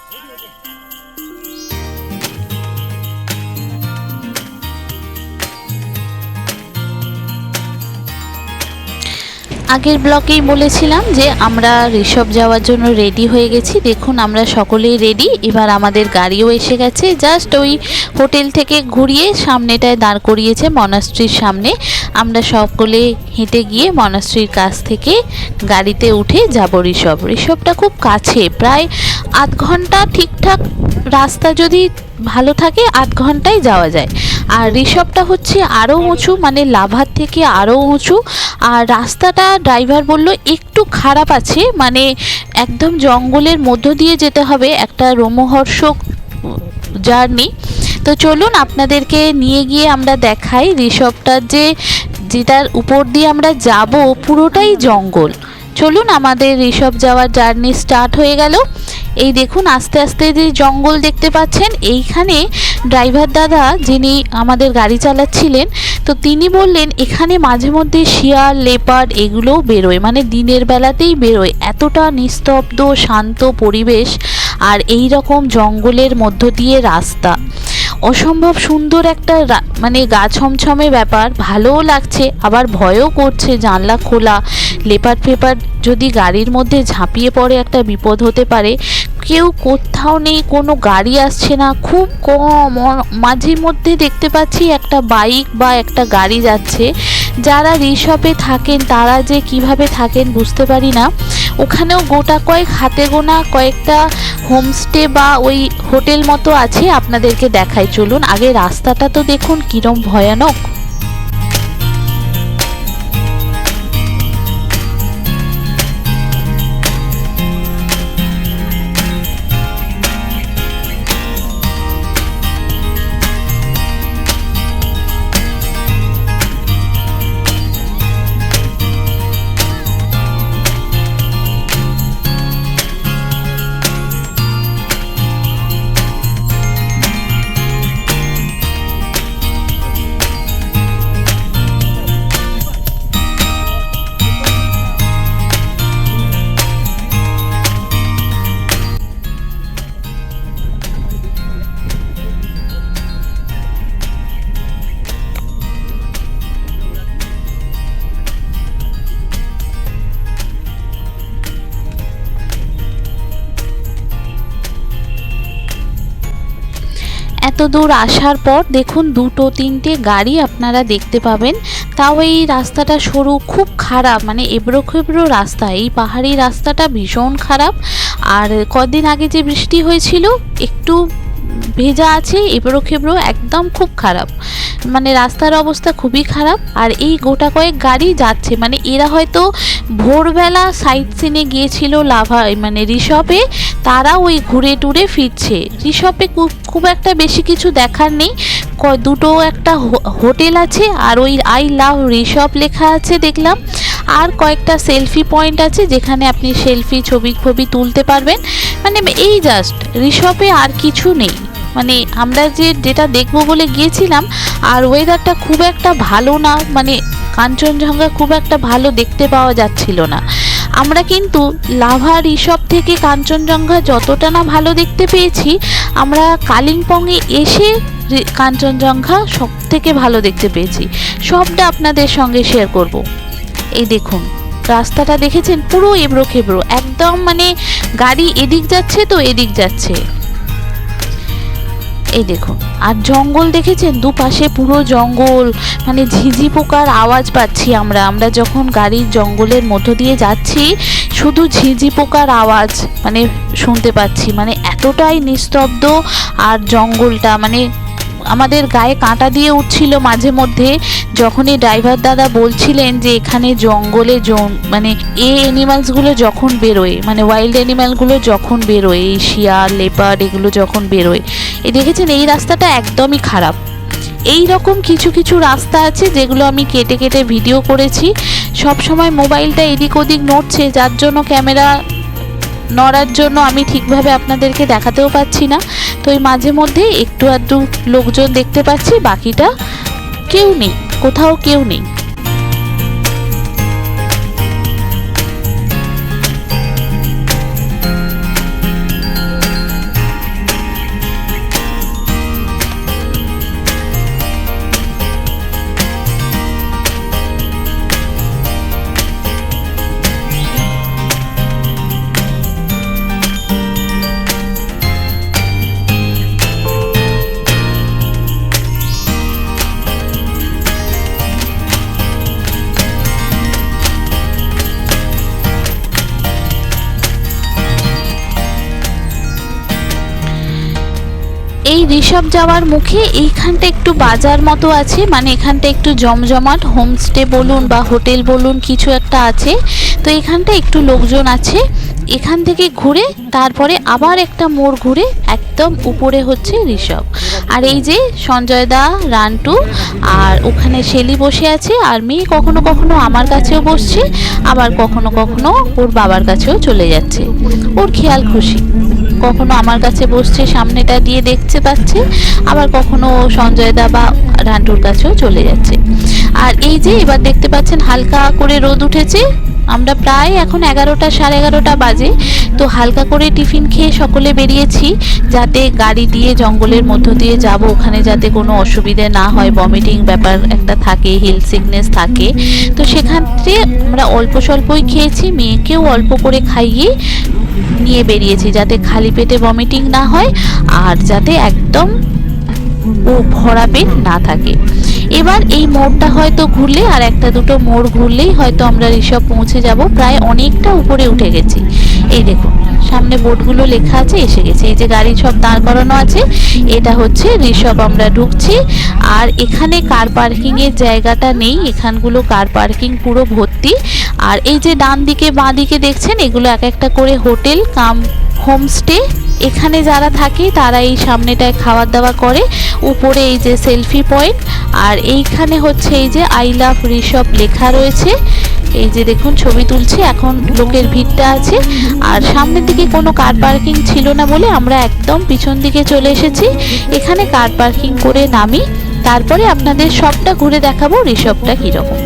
আগের ব্লকেই বলেছিলাম যে আমরা ঋষভ যাওয়ার জন্য রেডি হয়ে গেছি। দেখুন আমরা সকলেই রেডি। এবার আমাদের গাড়িও এসে গেছে, জাস্ট ওই হোটেল থেকে ঘুরিয়ে সামনেটায় দাঁড় করিয়েছে মনাস্ট্রির সামনে। আমরা সকলে হেঁটে গিয়ে মনাস্ট্রির কাছ থেকে গাড়িতে উঠে যাব ঋষভটা খুব কাছে, প্রায় আধ ঘন্টা ঠিকঠাক রাস্তা যদি ভালো থাকে আধ ঘন্টায় যাওয়া যায়। আর ঋষভটা হচ্ছে আরও উঁচু, মানে লাভার থেকে আরও উঁচু। আর রাস্তাটা ড্রাইভার বলল একটু খারাপ আছে, মানে একদম জঙ্গলের মধ্য দিয়ে যেতে হবে, একটা রোমহর্ষক জার্নি। তো চলুন আপনাদেরকে নিয়ে গিয়ে আমরা দেখাই ঋষভটার যেটার উপর দিয়ে আমরা যাব পুরোটাই জঙ্গল। চলুন আমাদের ঋষভ যাওয়ার জার্নি স্টার্ট হয়ে গেল। এই দেখুন আস্তে আস্তে যে জঙ্গল দেখতে পাচ্ছেন, এইখানে ড্রাইভার দাদা যিনি আমাদের গাড়ি চালাচ্ছিলেন, তো তিনি বললেন এখানে মাঝে মধ্যে শিয়াল, লেপার্ড এগুলোও বেরোয়, মানে দিনের বেলাতেই বেরোয়। এতটা নিস্তব্ধ শান্ত পরিবেশ আর এই রকম জঙ্গলের মধ্য দিয়ে রাস্তা, অসম্ভব সুন্দর একটা মানে গা ছমছমে ব্যাপার। ভালোও লাগছে আবার ভয়ও করছে, জানলা খোলা, লেপার্ড ফেপার্ড যদি গাড়ির মধ্যে ঝাঁপিয়ে পড়ে একটা বিপদ হতে পারে। কেউ কোথাও নেই, কোনো গাড়ি আসছে না, খুব কম, মাঝে মধ্যে দেখতে পাচ্ছি একটা বাইক বা একটা গাড়ি যাচ্ছে। যারা ঋষভে থাকেন তারা যে কিভাবে থাকেন বুঝতে পারি না। ওখানেও গোটা কয়েক হাতে গোনা কয়েকটা হোমস্টে বা ওই হোটেল মতো আছে, আপনাদেরকে দেখাই চলুন। আগে রাস্তাটা তো দেখুন কিরম ভয়ানক। এত দূর আসার পর দেখুন দুটো তিনটে গাড়ি আপনারা দেখতে পাবেন। তাও এই রাস্তাটা সরু, খুব খারাপ, মানে এবড়ো খেবড়ো রাস্তা। এই পাহাড়ি রাস্তাটা ভীষণ খারাপ। আর কদিন আগে যে বৃষ্টি হয়েছিল একটু ভেজা আছে, এবড়ো খেবড়ো, একদম খুব খারাপ, মানে রাস্তার অবস্থা খুবই খারাপ। আর এই গোটা কয়েক গাড়ি যাচ্ছে, মানে এরা হয়তো ভোরবেলা সাইট সিনে গিয়েছিল লাভায়, মানে ঋষভে, তারা ওই ঘুরে টুরে ফিরছে। ঋষভে খুব একটা বেশি কিছু দেখার নেই, দুটো একটা হোটেল আছে আর ওই আই লাভ ঋষভ লেখা আছে দেখলাম। আর কয়েকটা সেলফি পয়েন্ট আছে যেখানে আপনি সেলফি ছবি তুলতে পারবেন। মানে এই জাস্ট ঋষভে আর কিছু নেই। মানে আমরা যেটা দেখবো বলে গিয়েছিলাম, আর ওয়েদারটা খুব একটা ভালো না, মানে কাঞ্চনজঙ্ঘা খুব একটা ভালো দেখতে পাওয়া যাচ্ছিল না। আমরা কিন্তু লাভা ঋষভ থেকে কাঞ্চনজঙ্ঘা যতটা না ভালো দেখতে পেয়েছি, আমরা কালিম্পংয়ে এসে কাঞ্চনজঙ্ঘা সব থেকে ভালো দেখতে পেয়েছি। সবটা আপনাদের সঙ্গে শেয়ার করব। এই দেখুন রাস্তাটা দেখেছেন, পুরো এবড়ো খেবড়ো একদম, মানে গাড়ি এদিক যাচ্ছে তো এদিক যাচ্ছে। এই দেখুন, আর জঙ্গল দেখেছেন, দুপাশে পুরো জঙ্গল, মানে ঝিঝি পোকার আওয়াজ পাচ্ছি আমরা যখন গাড়ির জঙ্গলের মধ্য দিয়ে যাচ্ছি, শুধু ঝিঝি পোকার আওয়াজ মানে শুনতে পাচ্ছি। মানে এতটাই নিস্তব্ধ আর জঙ্গলটা, মানে আমাদের গায়ে কাঁটা দিয়ে উঠছিল মাঝে মধ্যে যখনই ড্রাইভার দাদা বলছিলেন যে এখানে জঙ্গলে মানে অ্যানিমালসগুলো যখন বেরোয়, মানে ওয়াইল্ড অ্যানিমালগুলো যখন বেরোয়, এই শিয়াল, লেপার্ড এগুলো যখন বেরোয়। দেখেছেন এই রাস্তাটা একদমই খারাপ। এই রকম কিছু কিছু রাস্তা আছে যেগুলো আমি কেটে কেটে ভিডিও করেছি। সব সময় মোবাইলটা এদিক ওদিক নড়ছে, যার জন্য ক্যামেরা নড়ার জন্য আমি ঠিকভাবে আপনাদেরকে দেখাতেও পাচ্ছি না। তো এই মাঝে মধ্যে একটু আধটু লোকজন দেখতে পাচ্ছি, বাকিটা কেউ নেই, কোথাও কেউ নেই। এই ঋষভ যাওয়ার মুখে এইখানটা একটু বাজার মতো আছে, মানে এখানটা একটু জমজমাট, হোমস্টে বলুন বা হোটেল বলুন কিছু একটা আছে। তো এখানটা একটু লোকজন আছে। এখান থেকে ঘুরে তারপরে আবার একটা মোড় ঘুরে একদম উপরে হচ্ছে ঋষভ। আর এই যে সঞ্জয় দা, রান্টু আর ওখানে শেলি বসে আছে, আর মেয়ে কখনো কখনো আমার কাছেও বসছে, আবার কখনো কখনো ওর বাবার কাছেও চলে যাচ্ছে, ওর খেয়াল খুশি। কখনো আমার কাছে বসছে, সামনেটা দিয়ে দেখতে পাচ্ছে, আবার কখনো সঞ্জয় দা বা রান্টুর কাছেও চলে যাচ্ছে। আর এই যে এবার দেখতে পাচ্ছেন হালকা করে রোদ উঠেছে। আমরা প্রায় এখন 11টা সাড়ে 11টা বাজে। তো হালকা করে টিফিন খেয়ে সকলে বেরিয়েছি, যাতে গাড়ি দিয়ে জঙ্গলের মধ্য দিয়ে যাব, ওখানে যাতে কোনো অসুবিধে না হয়, ভমিটিং ব্যাপার একটা থাকে, হিল সিকনেস থাকে। তো সেখান থেকে আমরা অল্প স্বল্পই খেয়েছি, মেয়েকেও অল্প করে খাইয়ে নিয়ে বেরিয়েছি, যাতে খালি পেটে ভমিটিং না হয় আর যাতে একদম ও ভরা পেট না থাকে। এবার এই মোড়টা হয়তো ঘুরলে আর একটা দুটো মোড় ঘুরলেই হয়তো আমরা ঋষভ পৌঁছে যাব। প্রায় অনেকটা উপরে উঠে গেছি। এই দেখুন সামনে বোর্ডগুলো লেখা আছে, এসে গেছে। এই যে গাড়ি সব দাঁড় করানো আছে, এটা হচ্ছে ঋষভ। আমরা ঢুকছি। আর এখানে কার পার্কিং এর জায়গাটা নেই, এখানগুলো কার পার্কিং পুরো ভর্তি। আর এই যে ডান দিকে বাঁ দিকে দেখছেন, এগুলো এক একটা করে হোটেল কাম হোমস্টে। এখানে যারা থাকে তারা এই সামনেটায় খাওয়ার দাওয়া করে। উপরে এই যে সেলফি পয়েন্ট, আর এইখানে হচ্ছে এই যে আই লাভ ঋষভ লেখা রয়েছে। এই যে দেখুন ছবি তুলছি, এখন লোকের ভিড়টা আছে। আর সামনের দিকে কোনো কার পার্কিং ছিল না বলে আমরা একদম পিছন দিকে চলে এসেছি। এখানে কার পার্কিং করে নামি, তারপরে আপনাদের সবটা ঘুরে দেখাবো ঋষভটা কীরকম।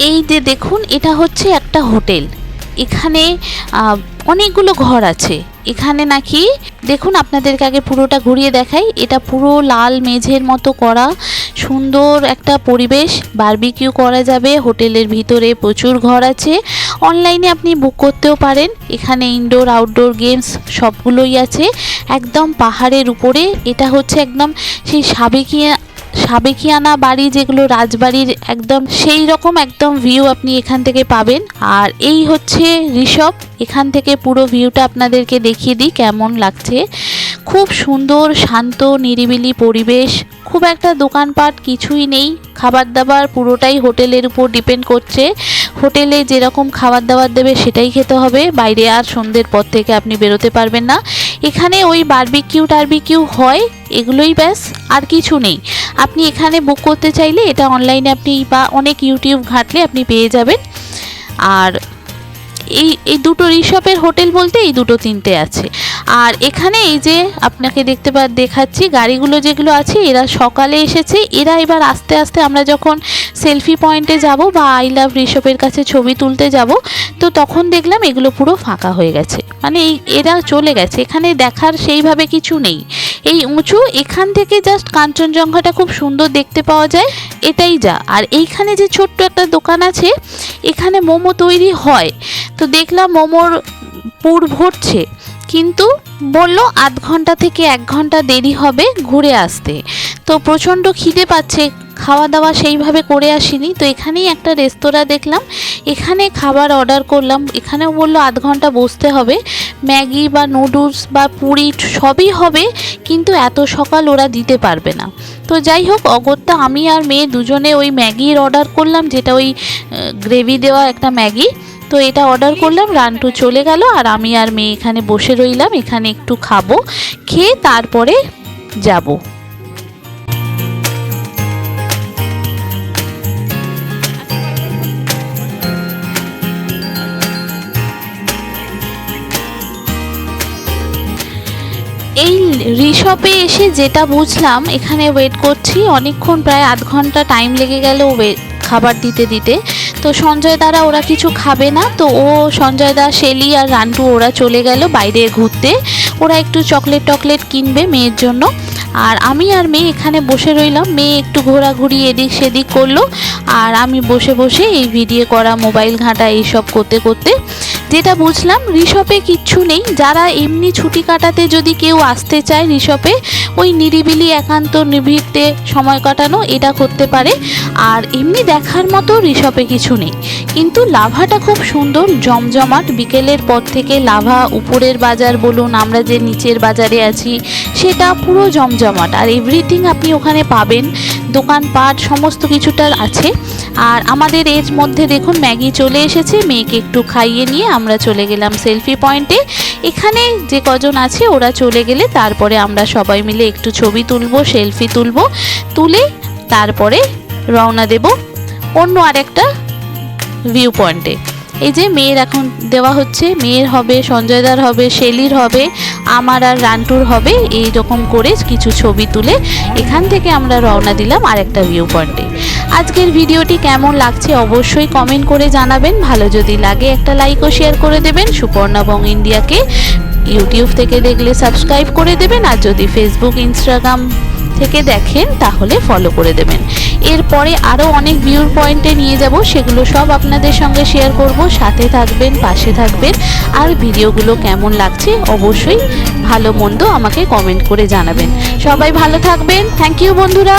এই যে দেখুন এটা হচ্ছে একটা হোটেল। এখানে অনেকগুলো ঘর আছে। এখানে নাকি দেখুন আপনাদেরকে আগে পুরোটা ঘুরিয়ে দেখাই। এটা পুরো লাল মেঝের মতো করা, সুন্দর একটা পরিবেশ, বারবিকিউ করা যাবে। হোটেলের ভিতরে প্রচুর ঘর আছে, অনলাইনে আপনি বুক করতেও পারেন। এখানে ইনডোর আউটডোর গেমস সবগুলোই আছে, একদম পাহাড়ের উপরে। এটা হচ্ছে একদম সেই সাবেকিয়ানা বাড়ি, যেগুলো রাজবাড়ির একদম সেই রকম একদম ভিউ আপনি এখান থেকে পাবেন। আর এই হচ্ছে ঋষভ। এখান থেকে পুরো ভিউটা আপনাদেরকে দেখিয়ে দিই কেমন লাগছে। খুব সুন্দর শান্ত নিরিবিলি পরিবেশ, খুব একটা দোকানপাট কিছুই নেই। খাবার দাবার পুরোটাই হোটেলের উপর ডিপেন্ড করছে। হোটেলে যেরকম খাবার দাবার দেবে সেটাই খেতে হবে, বাইরে আর সন্ধ্যের পর থেকে আপনি বেরোতে পারবেন না। এখানে ওই বারবিকিউ হয়, এগুলোই ব্যাস, আর কিছু নেই। আপনি এখানে বুক করতে চাইলে এটা অনলাইনে আপনি বা অনেক ইউটিউব ঘাটলে আপনি পেয়ে যাবেন। আর এই দুটো ঋষভের হোটেল বলতে এই দুটো তিনটে আছে। আর এখানে এই যে আপনাকে দেখাচ্ছি গাড়িগুলো যেগুলো আছে, এরা সকালে এসেছে। এরা এবার আস্তে আস্তে আমরা যখন সেলফি পয়েন্টে যাব বা আই লাভ ঋষভের কাছে ছবি তুলতে যাব, তো তখন দেখলাম এগুলো পুরো ফাঁকা হয়ে গেছে, মানে এরা চলে গেছে। এখানে দেখার সেইভাবে কিছু নেই। এই উঁচু, এখান থেকে জাস্ট কাঞ্চনজঙ্ঘাটা খুব সুন্দর দেখতে পাওয়া যায়, এটাই যা। আর এইখানে যে ছোট্ট একটা দোকান আছে, এখানে মোমো তৈরি হয়। তো দেখলাম মোমোর পুর ভরছে, কিন্তু বলল আধ ঘন্টা থেকে 1 ঘন্টা দেরি হবে ঘুরে আসতে। তো প্রচণ্ড খিদে পাচ্ছে, খাওয়া দাওয়া সেইভাবে করে আসিনি। তো এখানেই একটা রেস্তোরাঁ দেখলাম, এখানে খাবার অর্ডার করলাম। এখানেও বললো আধ ঘন্টা বসতে হবে। ম্যাগি বা নুডলস বা পুরি সবই হবে, কিন্তু এত সকাল ওরা দিতে পারবে না। তো যাই হোক, অগত্যা আমি আর মেয়ে দুজনে ওই ম্যাগির অর্ডার করলাম, যেটা ওই গ্রেভি দেওয়া একটা ম্যাগি। তো এটা অর্ডার করলাম, রান্টু চলে গেল, আর আমি আর মেয়ে এখানে বসে রইলাম। এখানে একটু খাবো, খেয়ে তারপরে যাব। এই রিসর্টে এসে যেটা বুঝলাম, এখানে ওয়েট করছি অনেকক্ষণ, প্রায় আধ ঘন্টা টাইম লেগে গেল খাবার দিতে দিতে। তো সঞ্জয় দারা ওরা কিছু খাবে না, তো সঞ্জয় দা, শেলি আর রান্টু ওরা চলে গেল বাইরে ঘুরতে। ওরা একটু চকলেট কিনবে মেয়ের জন্য। আর আমি আর মেয়ে এখানে বসে রইলাম। মেয়ে একটু ঘোরাঘুরি এদিক সেদিক করলো, আর আমি বসে বসে এই ভিডিও করা, মোবাইল ঘাঁটা এইসব করতে করতে যেটা বুঝলাম রিসপে কিচ্ছু নেই। যারা এমনি ছুটি কাটাতে যদি কেউ আসতে চায় রিসপে, ওই নিরিবিলি একান্ত নিভৃতে সময় কাটানো, এটা করতে পারে। আর এমনি দেখার মতো রিসপে কিছু নেই, কিন্তু লাভাটা খুব সুন্দর, জমজমাট। বিকেলের পর থেকে লাভা উপরের বাজার বলুন, আমরা যে নিচের বাজারে আছি, সেটা পুরো জমজমাট। আর এভরিথিং আপনি ওখানে পাবেন, দোকানপাট সমস্ত কিছুটা আছে। আর আমাদের এর মধ্যে দেখুন ম্যাগি চলে এসেছে, মেয়েকে একটু খাইয়ে নিয়ে আমরা চলে গেলাম সেলফি পয়েন্টে। এখানে যে কজন আছে ওরা চলে গেলে তারপরে আমরা সবাই মিলে একটু ছবি তুলবো, সেলফি তুলবো, তুলে তারপরে রওনা দেব অন্য আরেকটা ভিউ পয়েন্টে। এই যে মেয়ের এখন দেওয়া হচ্ছে, মেয়ের হবে, সঞ্জয়দার হবে, শেলির হবে, আমার আর রান্টুর হবে। এই রকম করে কিছু ছবি তুলে এখান থেকে আমরা রওনা দিলাম আরেকটা ভিউ পয়েন্টে। আজকের ভিডিওটি কেমন লাগছে অবশ্যই কমেন্ট করে জানাবেন। ভালো যদি লাগে একটা লাইক ও শেয়ার করে দেবেন। সুপর্ণা বং ইন্ডিয়াকে ইউটিউব থেকে দেখলে সাবস্ক্রাইব করে দেবেন, আর যদি ফেসবুক ইনস্টাগ্রাম থেকে দেখেন তাহলে ফলো করে দেবেন। এরপরে আরও অনেক ভিউর পয়েন্টে নিয়ে যাব, সেগুলো সব আপনাদের সঙ্গে শেয়ার করব। সাথে থাকবেন, পাশে থাকবেন, আর ভিডিওগুলো কেমন লাগছে অবশ্যই ভালো মন্দ আমাকে কমেন্ট করে জানাবেন। সবাই ভালো থাকবেন। থ্যাংক ইউ বন্ধুরা।